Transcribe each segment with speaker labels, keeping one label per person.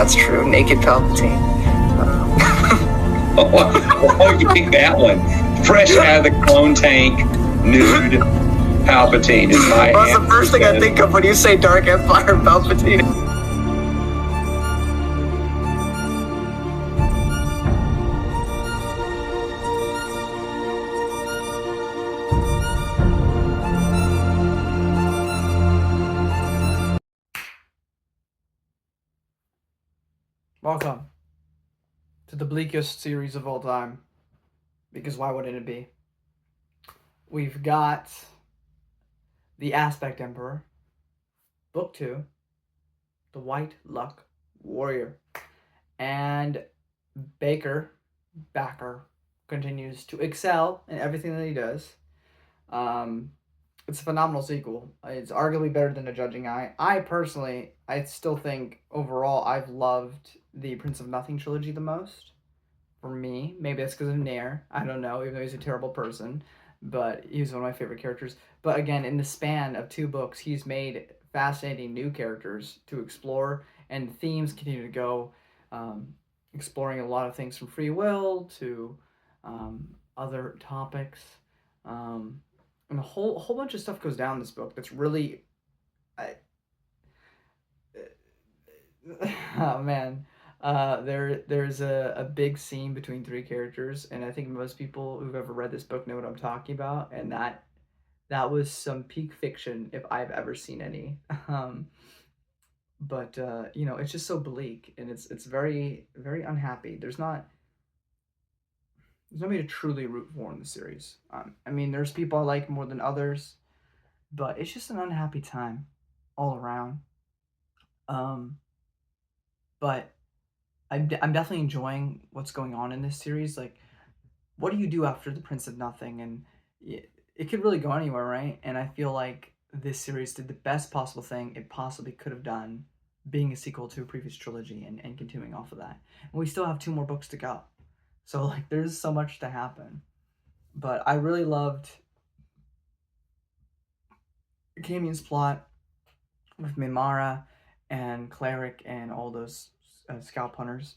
Speaker 1: that's true. Naked Palpatine.
Speaker 2: Oh, you pick that one. Fresh out of the clone tank, nude Palpatine is my
Speaker 1: Well, that's the first thing I think of when you say Dark Empire Palpatine.
Speaker 3: Welcome to the bleakest series of all time, because why wouldn't it be? We've got the Aspect Emperor, Book 2, the White Luck Warrior, and Baker continues to excel in everything that he does. It's a phenomenal sequel. It's arguably better than A Judging Eye. I still think overall I've loved the Prince of Nothing trilogy the most. For me, maybe that's because of Nair. I don't know, even though he's a terrible person, but he's one of my favorite characters. But again, in the span of 2 books, he's made fascinating new characters to explore, and themes continue to go, exploring a lot of things from free will to other topics. And a whole bunch of stuff goes down in this book that's really, oh man, there's a big scene between 3 characters, and I think most people who've ever read this book know what I'm talking about, and that was some peak fiction if I've ever seen any. But it's just so bleak, and it's very, very unhappy. There's nobody to truly root for in the series. I mean, there's people I like more than others, but it's just an unhappy time all around. But I'm definitely enjoying what's going on in this series. Like, what do you do after the Prince of Nothing? And it could really go anywhere, right? And I feel like this series did the best possible thing it possibly could have done, being a sequel to a previous trilogy and continuing off of that. And we still have 2 more books to go. So, like, there's so much to happen. But I really loved Camien's plot with Mimara and Cleric and all those scalp hunters,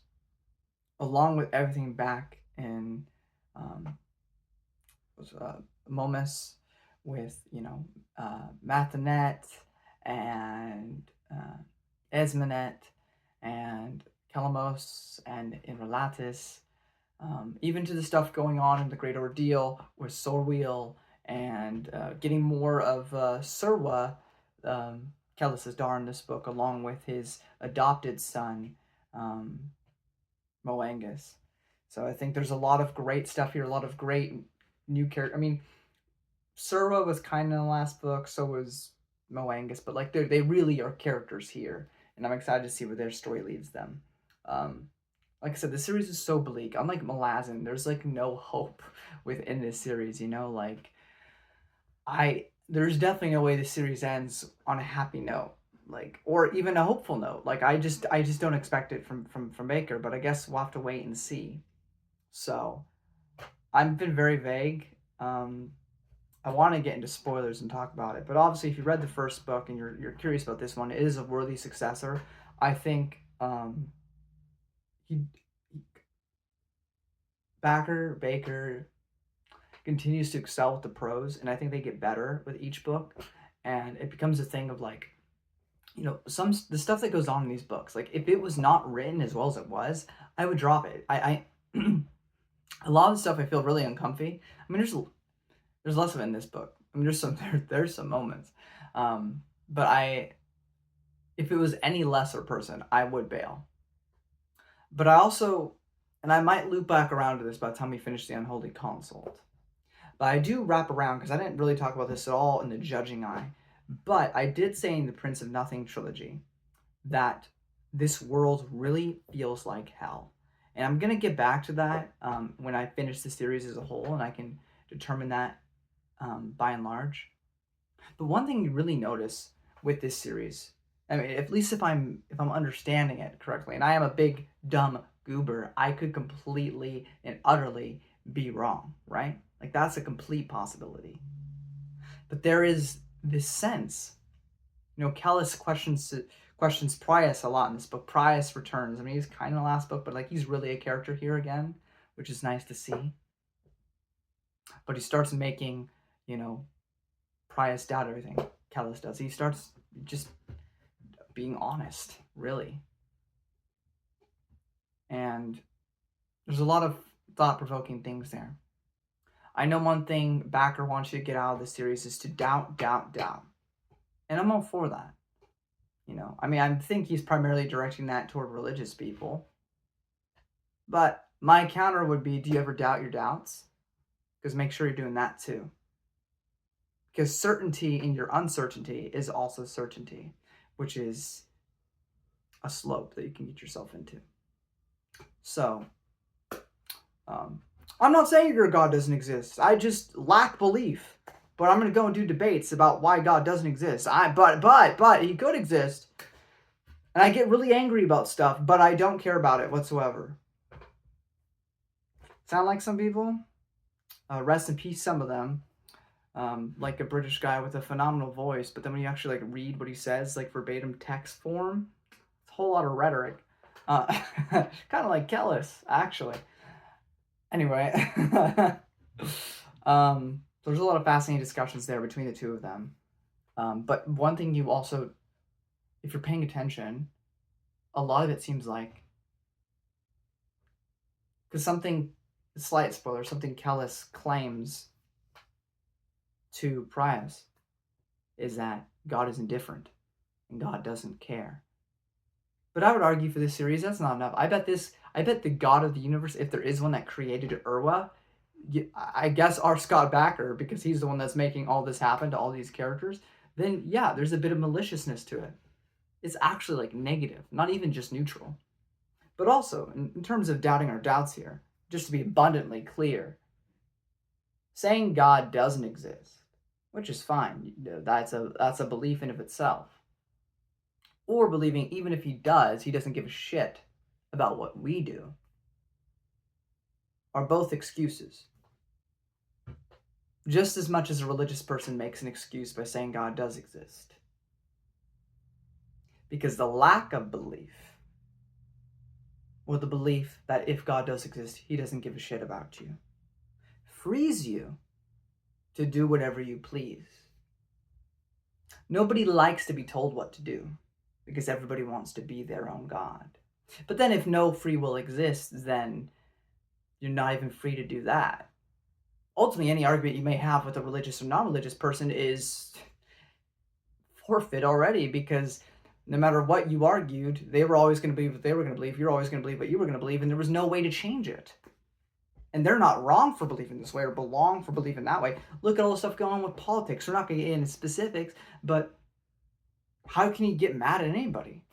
Speaker 3: along with everything back in Momus with, Mathanet and Esmanet and Calamos and Inrelatis. Even to the stuff going on in the Great Ordeal with Sorwheel and getting more of Surwa, Kellis' Dar in this book, along with his adopted son, Moangus. So I think there's a lot of great stuff here, a lot of great new characters. I mean, Surwa was kind of in the last book, so was Moangus, but like they really are characters here, and I'm excited to see where their story leads them. Like I said, the series is so bleak. Unlike Malazan, there's like no hope within this series, like there's definitely no way the series ends on a happy note, like, or even a hopeful note. Like I just don't expect it from Baker, but I guess we'll have to wait and see. So I've been very vague. I want to get into spoilers and talk about it, but obviously if you read the first book and you're curious about this one, it is a worthy successor. I think Baker continues to excel with the prose, and I think they get better with each book, and it becomes a thing of like, the stuff that goes on in these books. Like if it was not written as well as it was, I would drop it. I a lot of the stuff I feel really uncomfy. I mean, there's less of it in this book. I mean, there's some moments, but if it was any lesser person, I would bail. But I also, and I might loop back around to this by the time we finish the Unholy Consult. But I do wrap around, because I didn't really talk about this at all in the Judging Eye. But I did say in the Prince of Nothing trilogy that this world really feels like hell. And I'm going to get back to that when I finish the series as a whole, and I can determine that by and large. But one thing you really notice with this series, I mean, at least if I'm understanding it correctly, and I am a big dumb goober, I could completely and utterly be wrong, right? Like that's a complete possibility. But there is this sense, Kellis questions Prius a lot in this book. Prius returns. I mean, he's kind of the last book, but like he's really a character here again, which is nice to see. But he starts making, you know, Prius doubt everything. Kellis does. He starts just being honest, really. And there's a lot of thought-provoking things there. I know one thing Backer wants you to get out of this series is to doubt, doubt, doubt. And I'm all for that. You know, I mean, I think he's primarily directing that toward religious people. But my counter would be, do you ever doubt your doubts? Because make sure you're doing that too. Because certainty in your uncertainty is also certainty, which is a slope that you can get yourself into. So, I'm not saying your God doesn't exist. I just lack belief. But I'm going to go and do debates about why God doesn't exist. But he could exist. And I get really angry about stuff, but I don't care about it whatsoever. Sound like some people? Rest in peace, some of them. Like a British guy with a phenomenal voice, but then when you actually like read what he says, like verbatim text form, it's a whole lot of rhetoric. Kind of like Kellis, actually. Anyway, there's a lot of fascinating discussions there between the two of them. But one thing you also, if you're paying attention, a lot of it seems like, because something, slight spoiler, something Kellis claims to Prius is that God is indifferent and God doesn't care. But I would argue for this series, that's not enough. I bet the God of the universe, if there is one that created Irwa, I guess our Scott Backer, because he's the one that's making all this happen to all these characters, then yeah, there's a bit of maliciousness to it. It's actually like negative, not even just neutral. But also, in terms of doubting our doubts here, just to be abundantly clear, saying God doesn't exist, which is fine, that's a belief in of itself. Or believing even if he does, he doesn't give a shit about what we do, are both excuses. Just as much as a religious person makes an excuse by saying God does exist. Because the lack of belief, or the belief that if God does exist, he doesn't give a shit about you, frees you to do whatever you please. Nobody likes to be told what to do, because everybody wants to be their own God. But then if no free will exists, then you're not even free to do that. Ultimately, any argument you may have with a religious or non-religious person is forfeit already, because no matter what you argued, they were always going to believe what they were going to believe, you're always going to believe what you were going to believe, and there was no way to change it. And they're not wrong for believing this way or belong for believing that way. Look at all the stuff going on with politics. We're not going to get into specifics, but how can you get mad at anybody?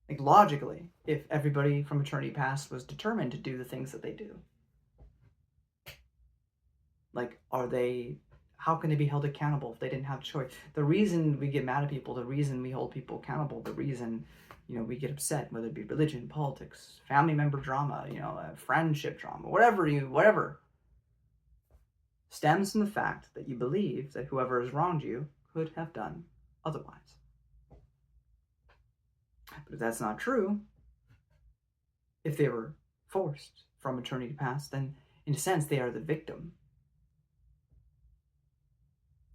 Speaker 3: Like, logically, if everybody from eternity past was determined to do the things that they do. Like, how can they be held accountable if they didn't have choice? The reason we get mad at people, the reason we hold people accountable, the reason, we get upset, whether it be religion, politics, family member drama, friendship drama, whatever, stems from the fact that you believe that whoever has wronged you could have done otherwise. But if that's not true, if they were forced from eternity past, then in a sense they are the victim.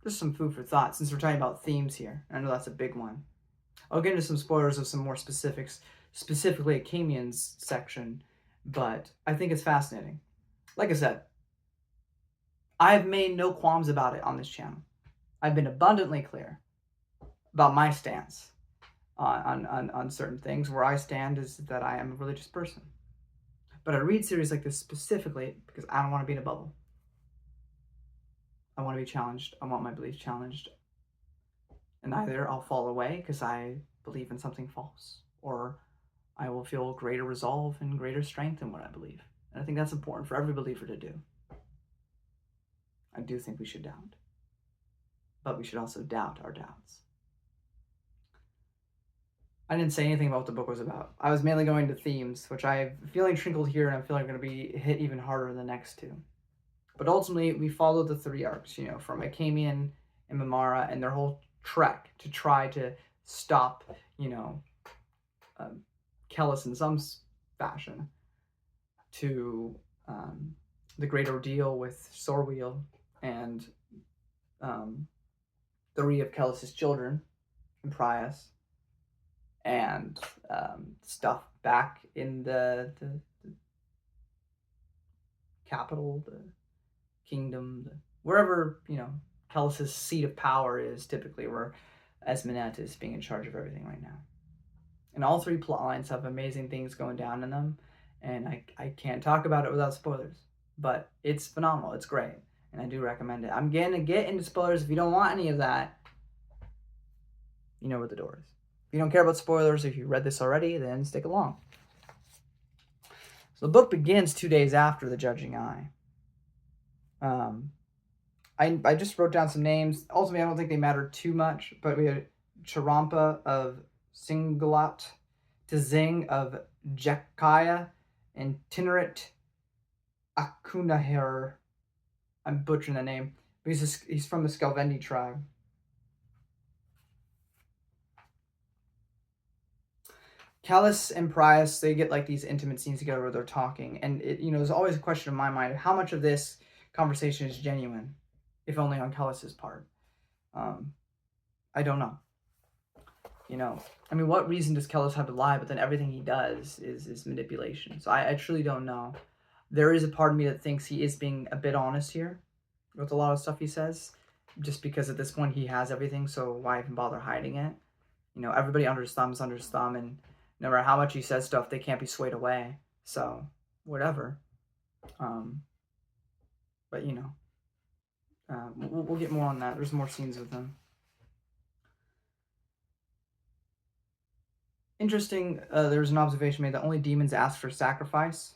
Speaker 3: Just some food for thought, since we're talking about themes here. I know that's a big one. I'll get into some spoilers of some more specifics, specifically a Kamian's section, but I think it's fascinating. Like I said, I have made no qualms about it on this channel. I've been abundantly clear about my stance on certain things. Where I stand is that I am a religious person. But I read series like this specifically because I don't want to be in a bubble. I want to be challenged. I want my beliefs challenged. And either I'll fall away because I believe in something false, or I will feel greater resolve and greater strength in what I believe. And I think that's important for every believer to do. I do think we should doubt. But we should also doubt our doubts. I didn't say anything about what the book was about. I was mainly going to themes, which I'm feeling trickled here, and I feel like I'm going to be hit even harder in the next two. But ultimately, we follow the three arcs, from Akamian and Mamara and their whole trek to try to stop, Kellis in some fashion, to the great ordeal with Sorwheel and 3 of Kellis's children and Prius, and stuff back in the capital, the kingdom, wherever, Kellis's seat of power is, typically where Esmenet is being in charge of everything right now. And all 3 plot lines have amazing things going down in them, and I can't talk about it without spoilers. But it's phenomenal. It's great, and I do recommend it. I'm going to get into spoilers. If you don't want any of that, you know where the door is. If you don't care about spoilers, if you read this already, then stick along. So the book begins 2 days after the Judging Eye. I just wrote down some names. Ultimately, I don't think they matter too much, but we had Charampa of Singalat, Tzing of Jekaya, and Tineret Akunahir. I'm butchering the name, but he's from the Skelvendi tribe. Kellis and Prius, they get like these intimate scenes together where they're talking, and there's always a question in my mind: how much of this conversation is genuine, if only on Kellis's part? I don't know. What reason does Kellis have to lie? But then everything he does is manipulation. So I truly don't know. There is a part of me that thinks he is being a bit honest here with a lot of stuff he says, just because at this point he has everything, so why even bother hiding it? Everybody under his thumb is under his thumb, and no matter how much he says stuff, they can't be swayed away. So, whatever. But, we'll get more on that. There's more scenes with him. Interesting, there's an observation made that only demons ask for sacrifice.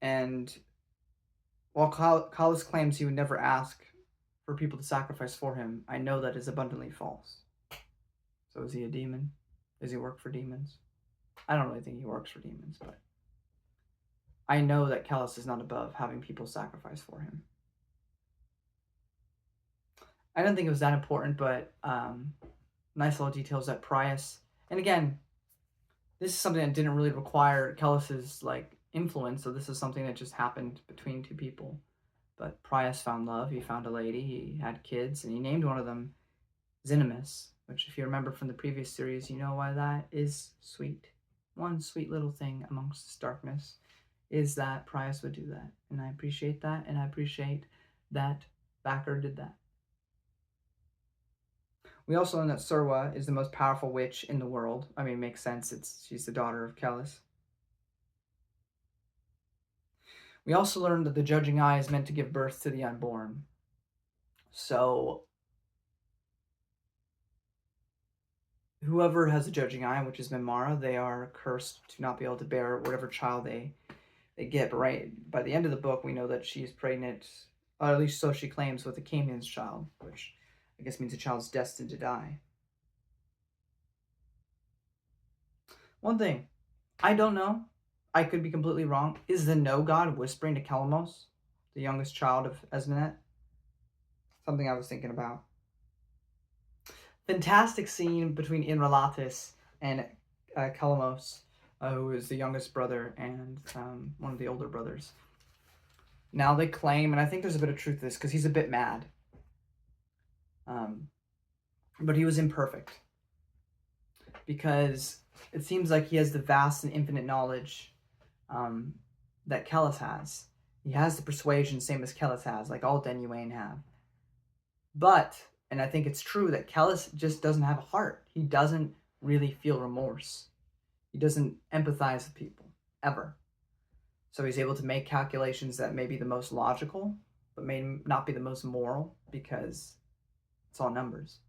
Speaker 3: And while Kellis claims he would never ask for people to sacrifice for him, I know that is abundantly false. So is he a demon? Does he work for demons? I don't really think he works for demons, but I know that Kellis is not above having people sacrifice for him. I don't think it was that important, but nice little details that Prius, and again, this is something that didn't really require Kellis's influence, so this is something that just happened between 2 people. But Prius found love, he found a lady, he had kids, and he named one of them Zinimus, which, if you remember from the previous series, you know why that is sweet. One sweet little thing amongst this darkness is that Prius would do that, and I appreciate that, and I appreciate that Backer did that. We also learn that Surwa is the most powerful witch in the world. I mean, it makes sense. She's the daughter of Kellis. We also learned that the Judging Eye is meant to give birth to the unborn. So, whoever has a Judging Eye, which is Mimara, they are cursed to not be able to bear whatever child they get. But right by the end of the book, we know that she's pregnant, or at least so she claims, with a Canaan's child, which I guess means the child's destined to die. One thing, I don't know, I could be completely wrong. Is the No God whispering to Kelamos, the youngest child of Esmenet? Something I was thinking about. Fantastic scene between Inralatis and Kelamos, who is the youngest brother and one of the older brothers. Now they claim, and I think there's a bit of truth to this, because he's a bit mad. But he was imperfect, because it seems like he has the vast and infinite knowledge that Kellis has. He has the persuasion, same as Kellis has, like all Denuane have. But, and I think it's true, that Kellis just doesn't have a heart. He doesn't really feel remorse. He doesn't empathize with people, ever. So he's able to make calculations that may be the most logical, but may not be the most moral, because it's all numbers.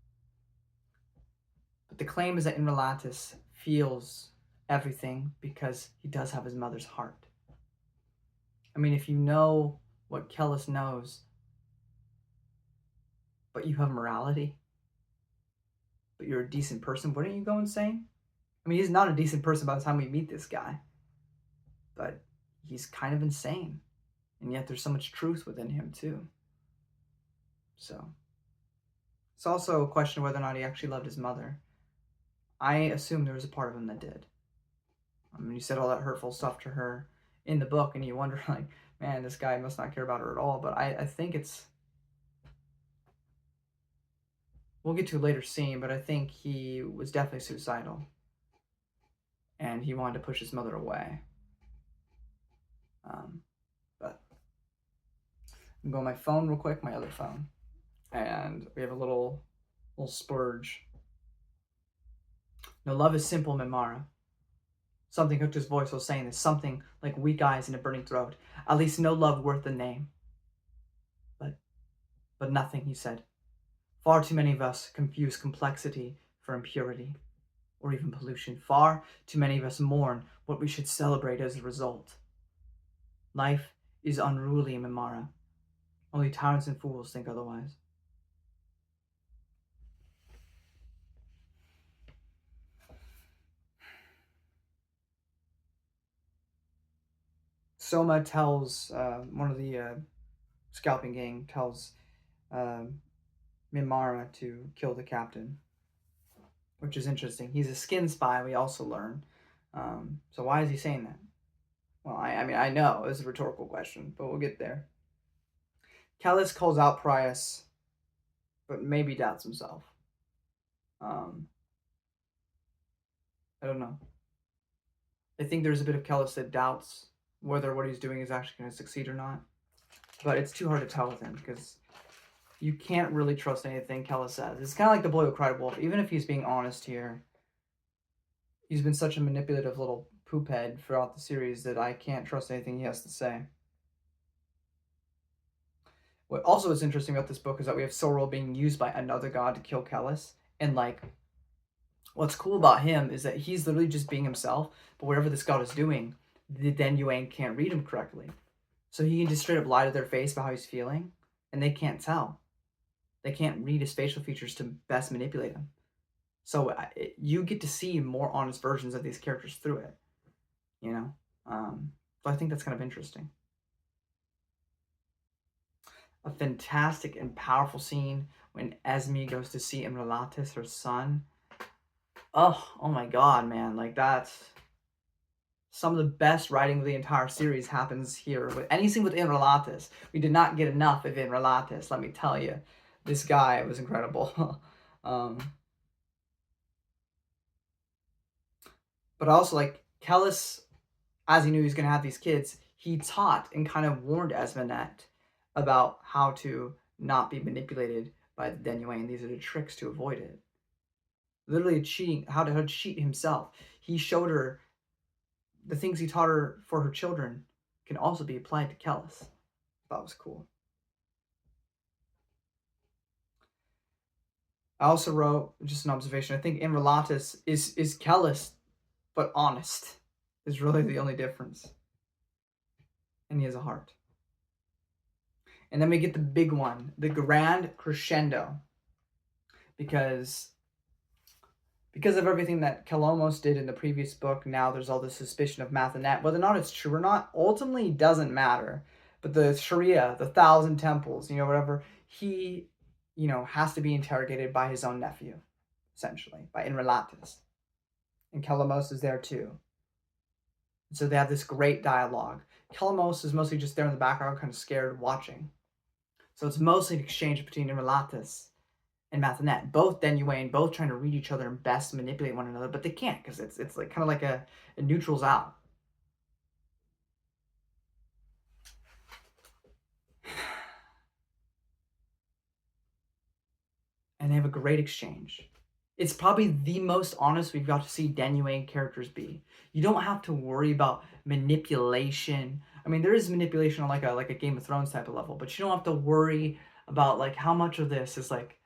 Speaker 3: But the claim is that Inralatis feels everything because he does have his mother's heart. I mean, if you know what Kellis knows, but you have morality, but you're a decent person, wouldn't you go insane? I mean, he's not a decent person by the time we meet this guy, but he's kind of insane, and yet there's so much truth within him too. So, It's also a question of whether or not he actually loved his mother. I assume there was a part of him that did. I mean, you said all that hurtful stuff to her in the book, and you wonder, like, man, this guy must not care about her at all. But I think it's... We'll get to a later scene, but I think he was definitely suicidal. And he wanted to push his mother away. But I'm going to my phone real quick, my other phone. And we have a little splurge. No, love is simple, Mimara. Something hooked his voice while saying this. Something like weak eyes and a burning throat. At least no love worth the name. But nothing, he said. Far too many of us confuse complexity for impurity, or even pollution. Far too many of us mourn what we should celebrate as a result. Life is unruly, Mimara. Only tyrants and fools think otherwise. Soma tells, one of the scalping gang tells Mimara to kill the captain, which is interesting. He's a skin spy, we also learn. So why is he saying that? Well, I mean, I know, it's a rhetorical question, but we'll get there. Kellis calls out Prius, but maybe doubts himself. I don't know. I think there's a bit of Kellis that doubts whether what he's doing is actually going to succeed or not. But it's too hard to tell with him, because you can't really trust anything Kellis says. It's kind of like the boy who cried wolf. Even if he's being honest here, he's been such a manipulative little poophead throughout the series that I can't trust anything he has to say. What also is interesting about this book is that we have Sorrel being used by another god to kill Kellis. And, like, what's cool about him is that he's literally just being himself, but whatever this god is doing, the Den Yuan can't read him correctly. So he can just straight up lie to their face about how he's feeling, and they can't tell. They can't read his facial features to best manipulate him. So you get to see more honest versions of these characters through it, you know? So I think that's kind of interesting. A fantastic and powerful scene when Esme goes to see Imralatis, her son. Oh my god, man. Like, that's... Some of the best writing of the entire series happens here. With anything with Imralatis. We did not get enough of Imralatis, let me tell you. This guy was incredible. But also, like, Kellis, as he knew he was going to have these kids, he taught and kind of warned Esmenet about how to not be manipulated by the Den Yuan. These are the tricks to avoid it. Literally cheating, how to cheat himself. He showed her the things he taught her for her children can also be applied to Kellis. That was cool. I also wrote, just an observation, I think Imralatis is Kellis, but honest, is really the only difference. And he has a heart. And then we get the big one, the grand crescendo. Because of everything that Kalomos did in the previous book, now there's all this suspicion of Mathenet. Whether or not it's true or not, ultimately doesn't matter. But the Sharia, the 1,000 temples, whatever, he, has to be interrogated by his own nephew, essentially, by Imralatis. And Kalomos is there too. So they have this great dialogue. Kalomos is mostly just there in the background, kind of scared, watching. So it's mostly an exchange between Imralatis and Mathenet, both Den Yuan, both trying to read each other and best manipulate one another, but they can't, because it's like kind of like a neutrals out. And they have a great exchange. It's probably the most honest we've got to see Den Yuan characters be. You don't have to worry about manipulation. I mean, there is manipulation on like a Game of Thrones type of level, but you don't have to worry about like how much of this is like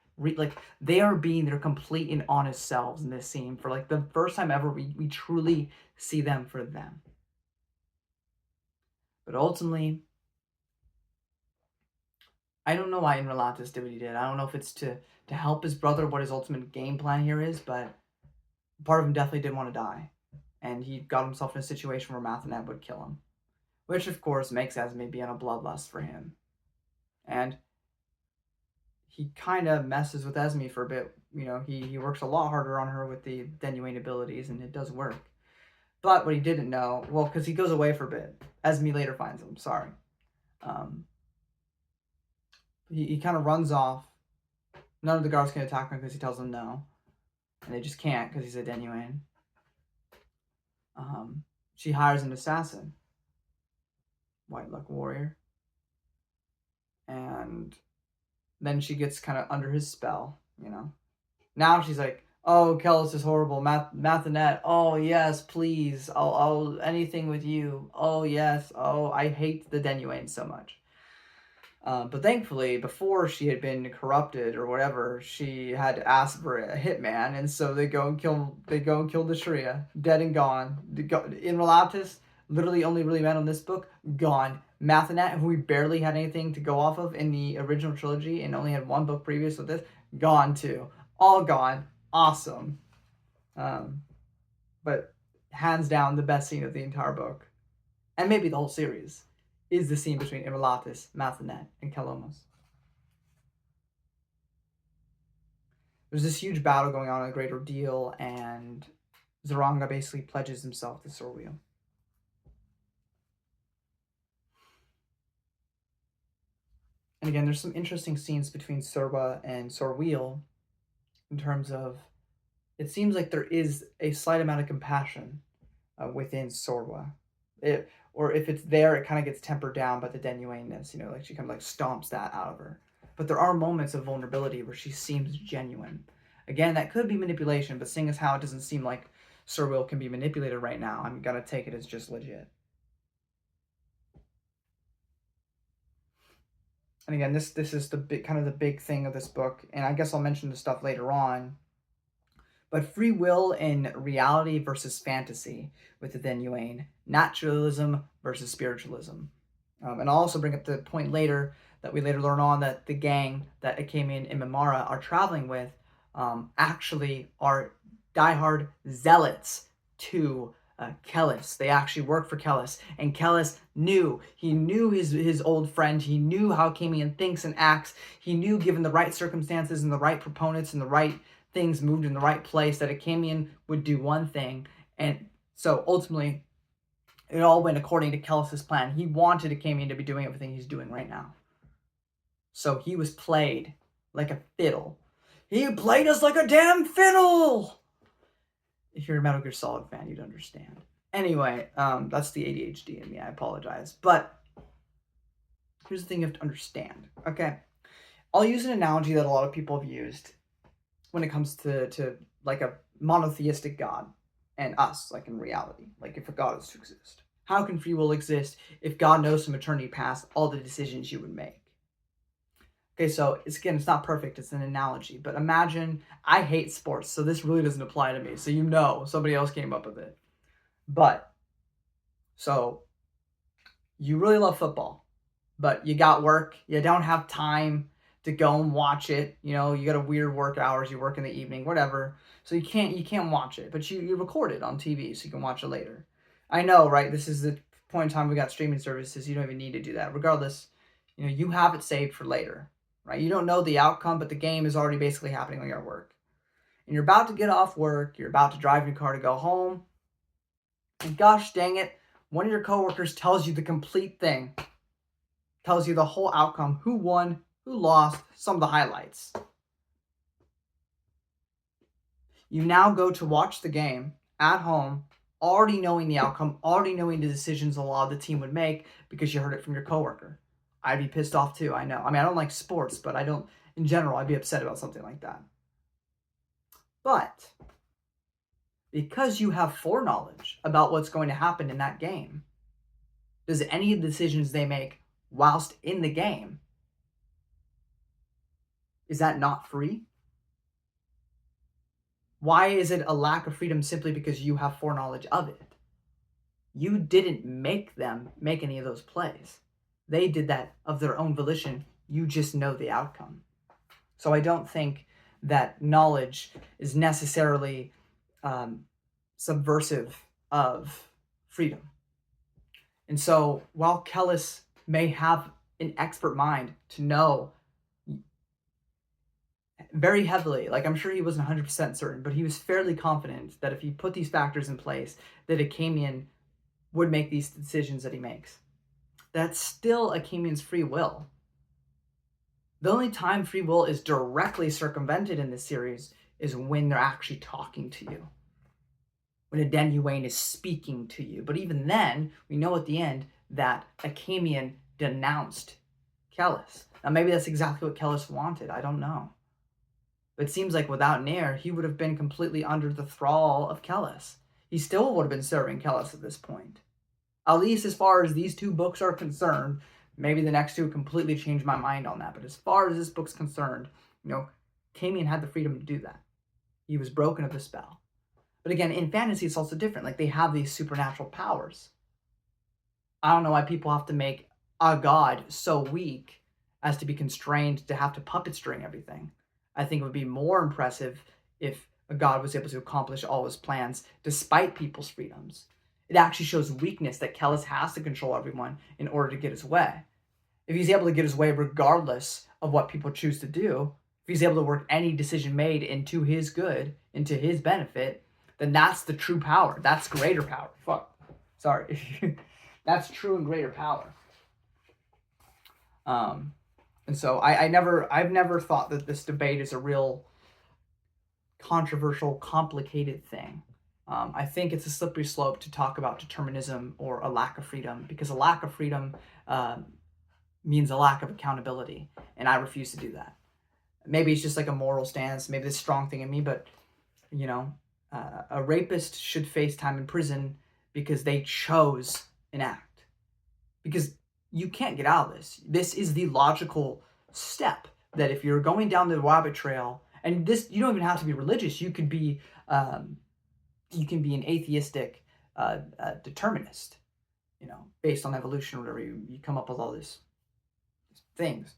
Speaker 3: they are being their complete and honest selves in this scene for like the first time ever. We truly see them for them. But ultimately, I don't know why Imralatis did what he did. I don't know if it's to help his brother, what his ultimate game plan here is, but part of him definitely didn't want to die. And he got himself in a situation where Mathenet would kill him. Which, of course, makes Esme be on a bloodlust for him. And he kind of messes with Esme for a bit. You know, he works a lot harder on her with the Denuane abilities, and it does work. But what he didn't know, well, because he goes away for a bit. Esme later finds him, sorry. He kind of runs off. None of the guards can attack him because he tells them no. And they just can't because he's a Denuane. She hires an assassin. White Luck Warrior. And then she gets kind of under his spell, you know. Now she's like, oh, Kellis is horrible. Mathanet, oh, yes, please. I'll anything with you. Oh, yes. Oh, I hate the Denuane so much. But thankfully, before she had been corrupted or whatever, she had to ask for a hitman, and so they go and kill the Sharia, dead and gone. In Relatus, literally only really met on this book, gone. Mathanet, who we barely had anything to go off of in the original trilogy, and only had one book previous with this, gone too. All gone. Awesome. But hands down, the best scene of the entire book, and maybe the whole series, is the scene between Imrelatus, Mathanet, and Kalomos. There's this huge battle going on, a great ordeal, and Zaranga basically pledges himself to Sorwheel. And again, there's some interesting scenes between Sorwa and Sorwheel in terms of, it seems like there is a slight amount of compassion within Sorwa. Or if it's there, it kind of gets tempered down by the Denuane-ness, you know, like she kind of like stomps that out of her. But there are moments of vulnerability where she seems genuine. Again, that could be manipulation, but seeing as how it doesn't seem like Sorwheel can be manipulated right now, I'm gonna take it as just legit. And again, this is the big thing of this book, and I guess I'll mention the stuff later on. But free will in reality versus fantasy with the Denuane, naturalism versus spiritualism. And I'll also bring up the point later that we later learn on that the gang that Akamian and Mimara are traveling with actually are diehard zealots to Kellis. They actually work for Kellis, and Kellis knew his old friend. He knew how Akamian thinks and acts. He knew, given the right circumstances and the right proponents and the right things moved in the right place, that Akamian would do one thing. And so ultimately it all went according to Kellis's plan. He wanted Akamian to be doing everything he's doing right now. So he was played like a fiddle. He played us like a damn fiddle! If you're a Metal Gear Solid fan, you'd understand. Anyway, that's the ADHD in me. I apologize. But here's the thing you have to understand. Okay, I'll use an analogy that a lot of people have used when it comes to like a monotheistic God and us, like in reality, like if a God is to exist. How can free will exist if God knows from eternity past all the decisions you would make? Okay, so it's not perfect, it's an analogy, but imagine, I hate sports, so this really doesn't apply to me, so you know, somebody else came up with it. But, so, you really love football, but you got work, you don't have time to go and watch it, you know, you got a weird work hours, you work in the evening, whatever, so you can't watch it, but you record it on TV so you can watch it later. I know, right, this is the point in time we got streaming services, you don't even need to do that. Regardless, you know, you have it saved for later, right? You don't know the outcome, but the game is already basically happening while you're at work. And you're about to get off work, you're about to drive your car to go home, and gosh dang it, one of your coworkers tells you the complete thing, tells you the whole outcome, who won, who lost, some of the highlights. You now go to watch the game at home, already knowing the outcome, already knowing the decisions a lot of the team would make because you heard it from your coworker. I'd be pissed off too, I know. I mean, I don't like sports, but in general, I'd be upset about something like that. But because you have foreknowledge about what's going to happen in that game, does any of the decisions they make whilst in the game, is that not free? Why is it a lack of freedom simply because you have foreknowledge of it? You didn't make them make any of those plays. They did that of their own volition. You just know the outcome. So I don't think that knowledge is necessarily subversive of freedom. And so while Kellis may have an expert mind to know very heavily, like I'm sure he wasn't 100% certain, but he was fairly confident that if he put these factors in place, that Akamian would make these decisions that he makes. That's still Akamian's free will. The only time free will is directly circumvented in this series is when they're actually talking to you. When a Denuane is speaking to you. But even then, we know at the end that Akamian denounced Kellis. Now maybe that's exactly what Kellis wanted. I don't know. But it seems like without Nair, he would have been completely under the thrall of Kellis. He still would have been serving Kellis at this point. At least as far as these two books are concerned. Maybe the next two completely changed my mind on that. But as far as this book's concerned, Akamian had the freedom to do that. He was broken of the spell. But again, in fantasy, it's also different. Like, they have these supernatural powers. I don't know why people have to make a god so weak as to be constrained to have to puppet string everything. I think it would be more impressive if a god was able to accomplish all his plans despite people's freedoms. It actually shows weakness that Kellis has to control everyone in order to get his way. If he's able to get his way regardless of what people choose to do, if he's able to work any decision made into his good, into his benefit, then that's the true power. That's greater power. Sorry. That's true and greater power. And so I've never thought that this debate is a real controversial, complicated thing. I think it's a slippery slope to talk about determinism or a lack of freedom, because a lack of freedom means a lack of accountability, and I refuse to do that. Maybe it's just like a moral stance, maybe it's a strong thing in me, but a rapist should face time in prison because they chose an act. Because you can't get out of this. This is the logical step, that if you're going down the rabbit trail, and this, you don't even have to be religious, you can be an atheistic determinist, based on evolution or whatever. You come up with all these things.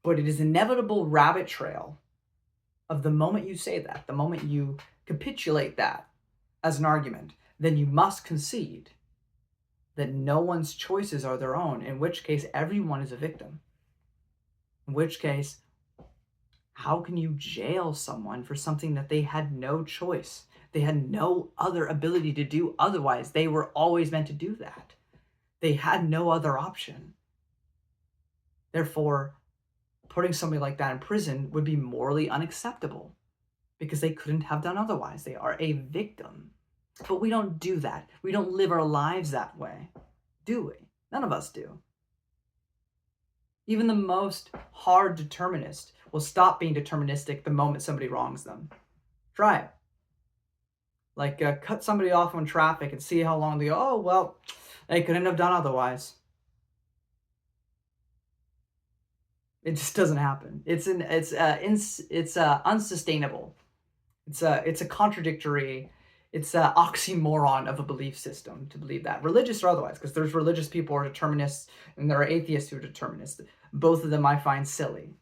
Speaker 3: But it is inevitable rabbit trail of the moment you say that, the moment you capitulate that as an argument, then you must concede that no one's choices are their own, in which case everyone is a victim. In which case, how can you jail someone for something that they had no choice? They had no other ability to do otherwise. They were always meant to do that. They had no other option. Therefore, putting somebody like that in prison would be morally unacceptable because they couldn't have done otherwise. They are a victim. But we don't do that. We don't live our lives that way, do we? None of us do. Even the most hard determinist will stop being deterministic the moment somebody wrongs them. Try it. Like, cut somebody off on traffic and see how long they go, oh, well, they couldn't have done otherwise. It just doesn't happen. It's unsustainable. It's a contradictory, it's an oxymoron of a belief system to believe that, religious or otherwise, because there's religious people who are determinists and there are atheists who are determinists. Both of them I find silly.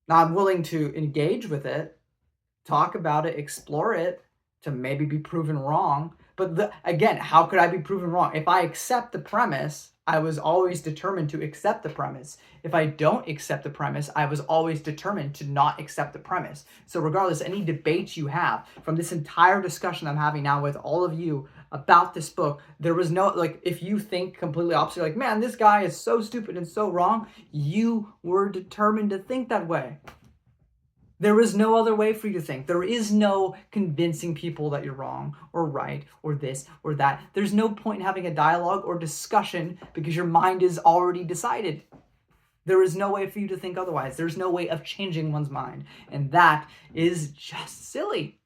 Speaker 3: Now, I'm willing to engage with it, talk about it, explore it, to maybe be proven wrong. But again, how could I be proven wrong? If I accept the premise, I was always determined to accept the premise. If I don't accept the premise, I was always determined to not accept the premise. So regardless, any debate you have from this entire discussion I'm having now with all of you about this book, there was no, like, if you think completely opposite, like, man, this guy is so stupid and so wrong, you were determined to think that way. There is no other way for you to think. There is no convincing people that you're wrong or right or this or that. There's no point in having a dialogue or discussion because your mind is already decided. There is no way for you to think otherwise. There's no way of changing one's mind. And that is just silly.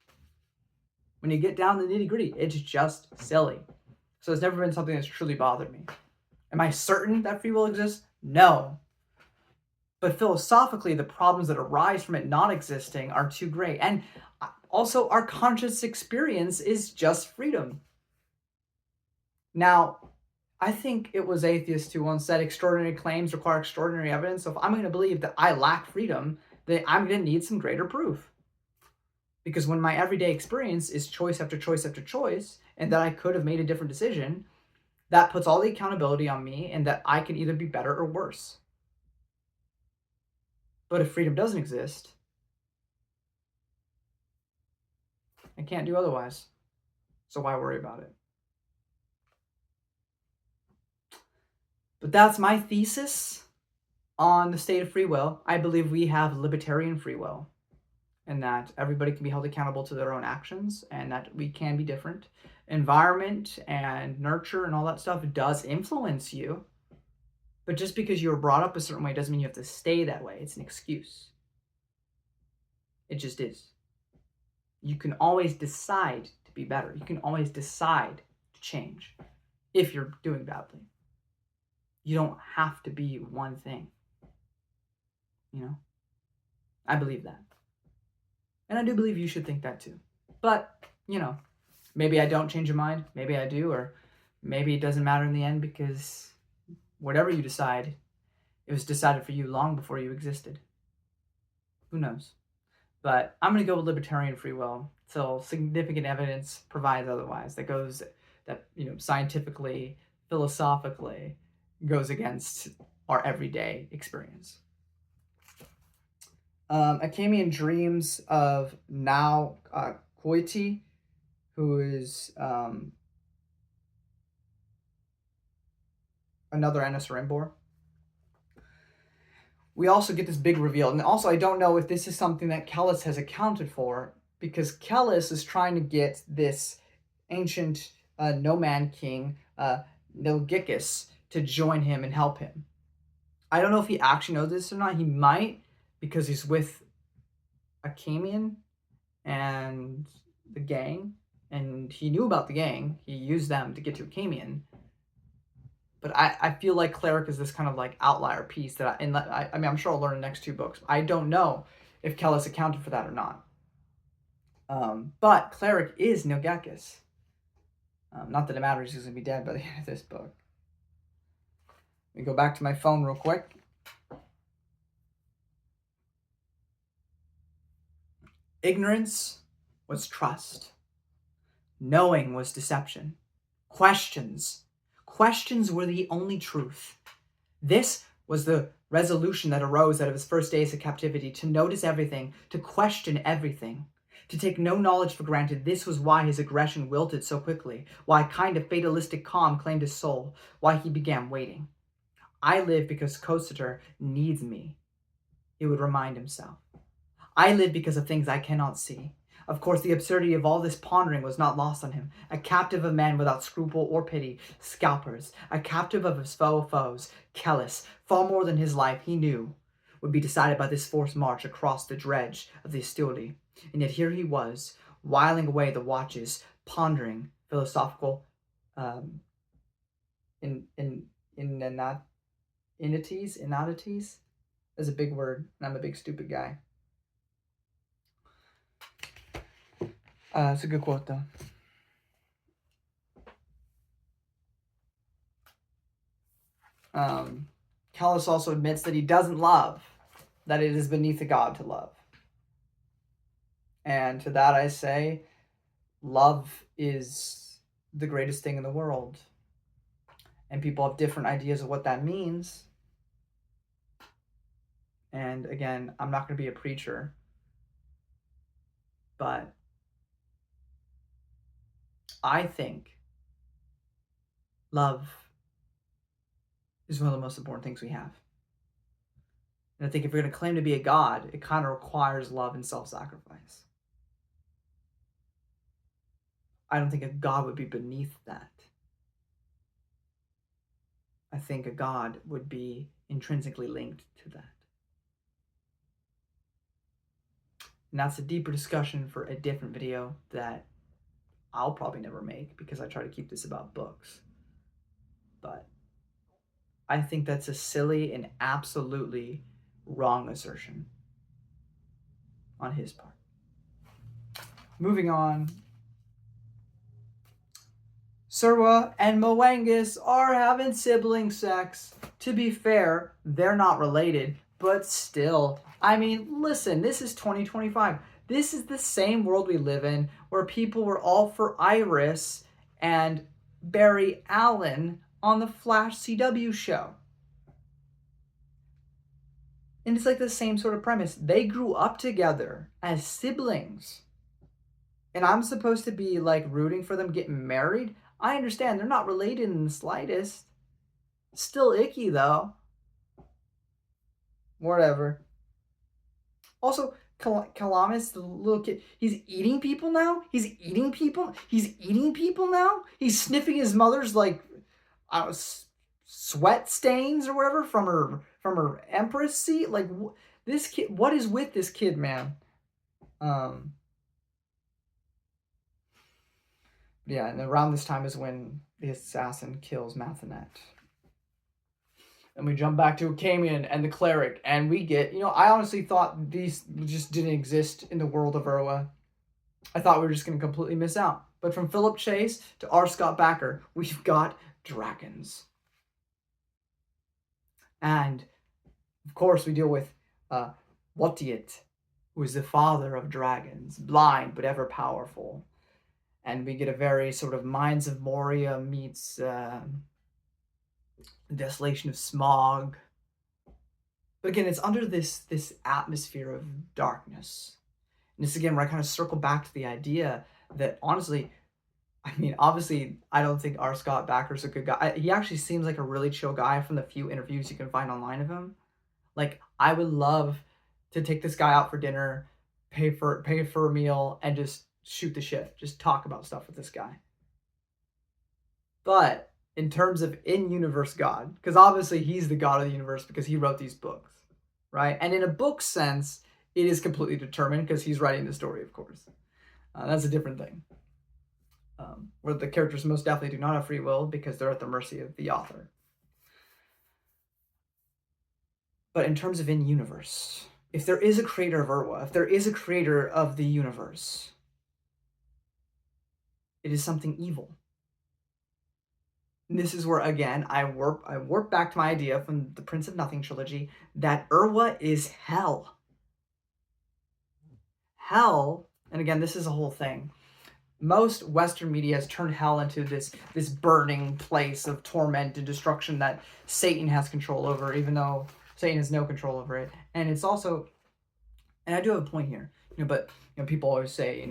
Speaker 3: When you get down to the nitty-gritty, it's just silly. So it's never been something that's truly bothered me. Am I certain that free will exists? No. But philosophically, the problems that arise from it not existing are too great. And also, our conscious experience is just freedom. Now, I think it was atheists who once said extraordinary claims require extraordinary evidence. So if I'm going to believe that I lack freedom, then I'm going to need some greater proof. Because when my everyday experience is choice after choice after choice, and that I could have made a different decision, that puts all the accountability on me and that I can either be better or worse. But if freedom doesn't exist, I can't do otherwise. So why worry about it? But that's my thesis on the state of free will. I believe we have libertarian free will, and that everybody can be held accountable to their own actions, and that we can be different. Environment and nurture and all that stuff does influence you, but just because you were brought up a certain way doesn't mean you have to stay that way. It's an excuse. It just is. You can always decide to be better. You can always decide to change if you're doing badly. You don't have to be one thing. You know? I believe that. And I do believe you should think that too. But, you know, maybe I don't change your mind. Maybe I do. Or maybe it doesn't matter in the end, because whatever you decide, it was decided for you long before you existed. Who knows? But I'm going to go with libertarian free will till significant evidence provides otherwise. That scientifically, philosophically goes against our everyday experience. Akamian dreams of now Koiti, who is another Enisaurimbor. We also get this big reveal. And also, I don't know if this is something that Kellis has accounted for, because Kellis is trying to get this ancient no-man king, Nilgicus, to join him and help him. I don't know if he actually knows this or not. He might, because he's with Akamian and the gang, and he knew about the gang. He used them to get to Akamian. But I feel like Cleric is this kind of like outlier piece that I mean, I'm sure I'll learn in the next 2 books. I don't know if Kellis accounted for that or not. But Cleric is Nilgicus. Not that it matters, he's going to be dead by the end of this book. Let me go back to my phone real quick. Ignorance was trust. Knowing was deception. Questions were the only truth. This was the resolution that arose out of his first days of captivity, to notice everything, to question everything, to take no knowledge for granted. This was why his aggression wilted so quickly, why a kind of fatalistic calm claimed his soul, why he began waiting. I live because Kosater needs me, he would remind himself. I live because of things I cannot see. Of course, the absurdity of all this pondering was not lost on him. A captive of men without scruple or pity, scalpers, a captive of his foes, Kellis, far more than his life, he knew, would be decided by this forced march across the dredge of the Astuli. And yet here he was, whiling away the watches, pondering philosophical inanities is a big word, and I'm a big stupid guy. It's a good quote, though. Kellis also admits that he doesn't love, that it is beneath a god to love. And to that I say, love is the greatest thing in the world. And people have different ideas of what that means. And again, I'm not going to be a preacher, but I think love is one of the most important things we have. And I think if we're going to claim to be a god, it kind of requires love and self-sacrifice. I don't think a god would be beneath that. I think a god would be intrinsically linked to that. And that's a deeper discussion for a different video that I'll probably never make, because I try to keep this about books. But I think that's a silly and absolutely wrong assertion on his part. Moving on. Surwa and Moangus are having sibling sex. To be fair, they're not related, but still. I mean, listen, this is 2025. This is the same world we live in, where people were all for Iris and Barry Allen on the Flash CW show. And it's like the same sort of premise. They grew up together as siblings. And I'm supposed to be like rooting for them getting married? I understand they're not related in the slightest. Still icky though. Whatever. Also, Calamus, the little kid, he's eating people now? He's eating people? He's eating people now? He's sniffing his mother's, like, I don't know, sweat stains or whatever from her empress seat? Like, this kid, what is with this kid, man? Yeah, and around this time is when the assassin kills Mathonet. And we jump back to Camion and the cleric, and we get, I honestly thought these just didn't exist in the world of Urwa. I thought we were just going to completely miss out. But from Philip Chase to R. Scott Bakker, we've got dragons. And, of course, we deal with Watiet, who is the father of dragons, blind but ever powerful. And we get a very sort of Mines of Moria meets the desolation of Smog. But again, it's under this atmosphere of darkness. And this again where I kind of circle back to the idea that honestly, I mean, obviously, I don't think R. Scott Bakker's a good guy. He actually seems like a really chill guy from the few interviews you can find online of him. Like, I would love to take this guy out for dinner, pay for a meal, and just shoot the shit. Just talk about stuff with this guy. But in terms of in-universe God, because obviously he's the God of the universe because he wrote these books, right? And in a book sense, it is completely determined because he's writing the story, of course. That's a different thing. Where the characters most definitely do not have free will because they're at the mercy of the author. But in terms of in-universe, if there is a creator of Urwa, if there is a creator of the universe, it is something evil. And this is where, again, I warp back to my idea from the Prince of Nothing trilogy that Urwa is hell. Hell, and again, this is a whole thing. Most Western media has turned hell into this burning place of torment and destruction that Satan has control over, even though Satan has no control over it. And it's also, and I do have a point here, but people always say,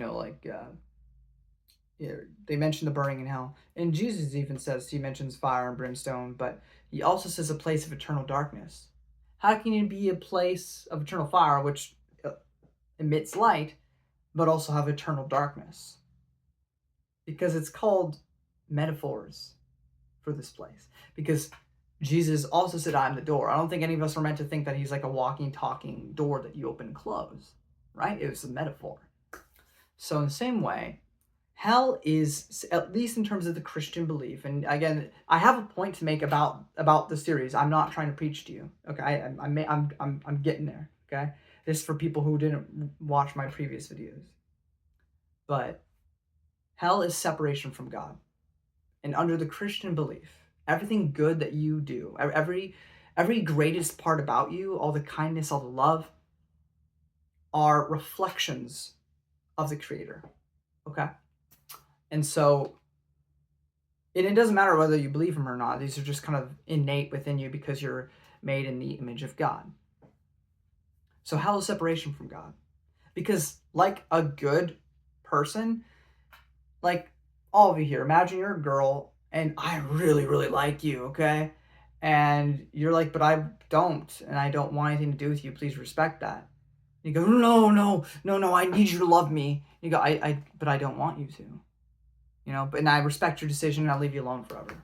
Speaker 3: they mention the burning in hell, and Jesus even says, he mentions fire and brimstone, but he also says a place of eternal darkness. How can it be a place of eternal fire, which emits light, but also have eternal darkness? Because it's called metaphors for this place. Because Jesus also said, I'm the door. I don't think any of us are meant to think that he's like a walking, talking door that you open and close, right? It was a metaphor. So in the same way, hell is, at least in terms of the Christian belief, and again, I have a point to make about the series. I'm not trying to preach to you, okay? I'm getting there, okay? This is for people who didn't watch my previous videos. But hell is separation from God. And under the Christian belief, everything good that you do, every greatest part about you, all the kindness, all the love, are reflections of the Creator, okay? And so, and it doesn't matter whether you believe him or not. These are just kind of innate within you because you're made in the image of God. So hell is separation from God. Because like a good person, like all of you here, imagine you're a girl and I really, really like you, okay? And you're like, but I don't, and I don't want anything to do with you. Please respect that. You go, no, I need you to love me. You go, but I don't want you to. But and I respect your decision and I'll leave you alone forever.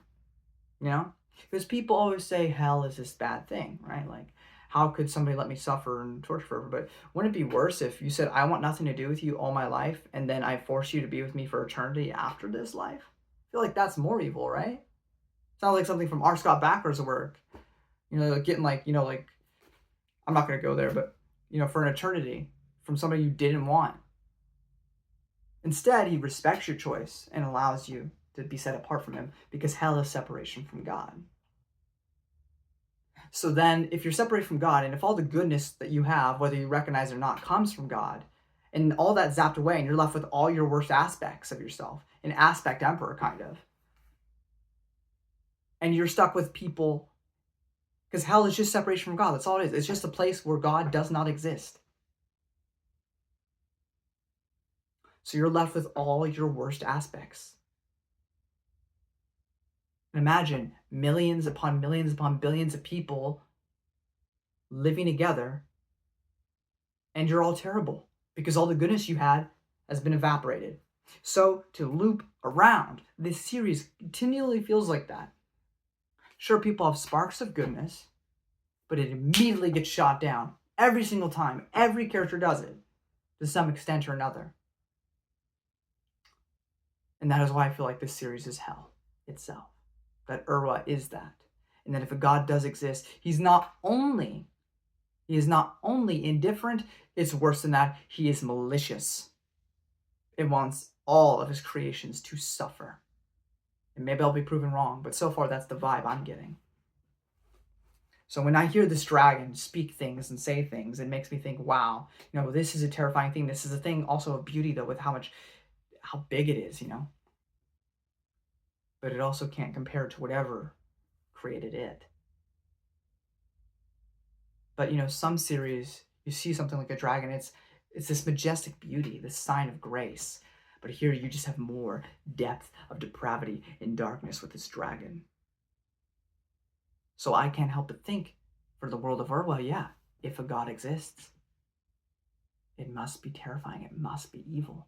Speaker 3: Because people always say hell is this bad thing, right? Like, how could somebody let me suffer and torture forever? But wouldn't it be worse if you said, I want nothing to do with you all my life, and then I force you to be with me for eternity after this life? I feel like that's more evil, right? Sounds like something from R. Scott Bakker's work. Getting I'm not going to go there, but, for an eternity from somebody you didn't want. Instead, he respects your choice and allows you to be set apart from him because hell is separation from God. So then, if you're separated from God, and if all the goodness that you have, whether you recognize it or not, comes from God, and all that's zapped away, and you're left with all your worst aspects of yourself, an aspect emperor, kind of, and you're stuck with people Because hell is just separation from God. That's all it is. It's just a place where God does not exist. So you're left with all your worst aspects. And imagine millions upon millions upon billions of people living together, and you're all terrible because all the goodness you had has been evaporated. So to loop around, this series continually feels like that. Sure, people have sparks of goodness, but it immediately gets shot down every single time. Every character does it to some extent or another. And that is why I feel like this series is hell itself. That Urwa is that. And that if a God does exist, he is not only indifferent, it's worse than that, he is malicious. It wants all of his creations to suffer. And maybe I'll be proven wrong, but so far that's the vibe I'm getting. So when I hear this dragon speak things and say things, it makes me think, wow, this is a terrifying thing. This is a thing also of beauty, though, with how big it is, But it also can't compare to whatever created it. But, some series, you see something like a dragon, it's this majestic beauty, this sign of grace. But here you just have more depth of depravity and darkness with this dragon. So I can't help but think, for the world of Urwa, yeah, if a God exists, it must be terrifying. It must be evil.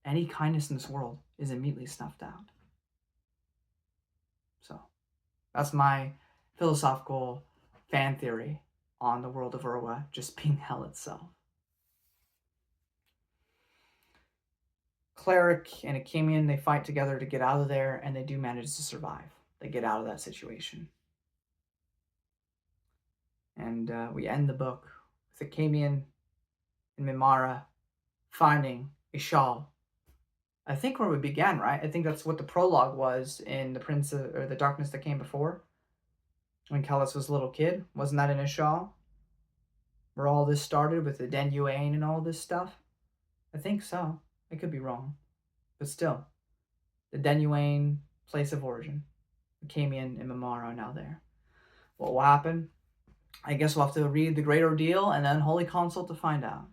Speaker 3: Any kindness in this world is immediately snuffed out. So that's my philosophical fan theory on the world of Urwa just being hell itself. Cleric and Akemian, they fight together to get out of there, and they do manage to survive. They get out of that situation. And we end the book with Akemian and Mimara finding a shawl. I think where we began, right? I think that's what the prologue was in The Darkness That Came Before. When Kellis was a little kid. Wasn't that in Ishal? Where all this started with the Den Yuan and all this stuff? I think so. I could be wrong. But still, the Den Yuan place of origin. Akemian and Mimara are now there. What will happen? I guess we'll have to read The Great Ordeal and then Holy Consult to find out.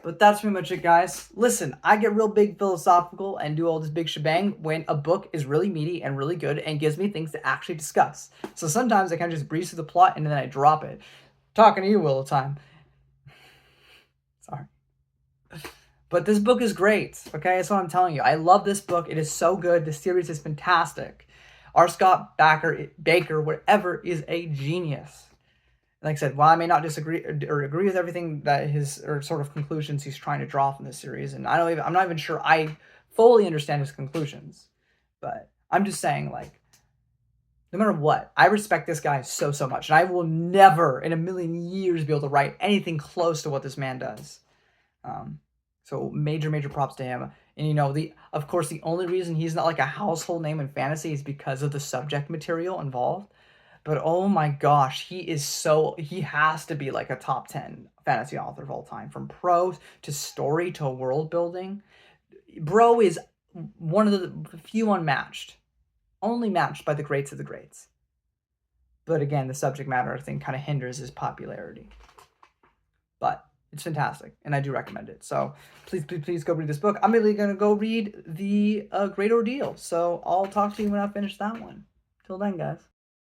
Speaker 3: But that's pretty much it, guys. Listen, I get real big philosophical and do all this big shebang when a book is really meaty and really good and gives me things to actually discuss. So sometimes I kind of just breeze through the plot and then I drop it. Talking to you all the time. Sorry. But this book is great, okay? That's what I'm telling you. I love this book. It is so good. The series is fantastic. R. Scott Baker, whatever, is a genius. Like I said, while I may not disagree or agree with everything that sort of conclusions he's trying to draw from this series, and I'm not even sure I fully understand his conclusions, but I'm just saying, like, no matter what, I respect this guy so much, and I will never in a million years be able to write anything close to what this man does. So major props to him. And of course, the only reason he's not like a household name in fantasy is because of the subject material involved. But oh my gosh, he has to be like a top 10 fantasy author of all time. From prose to story to world building. Bro is one of the few unmatched. Only matched by the greats of the greats. But again, the subject matter, I think, kind of hinders his popularity. But it's fantastic, and I do recommend it. So please go read this book. I'm really going to go read The Great Ordeal. So I'll talk to you when I finish that one. Till then, guys.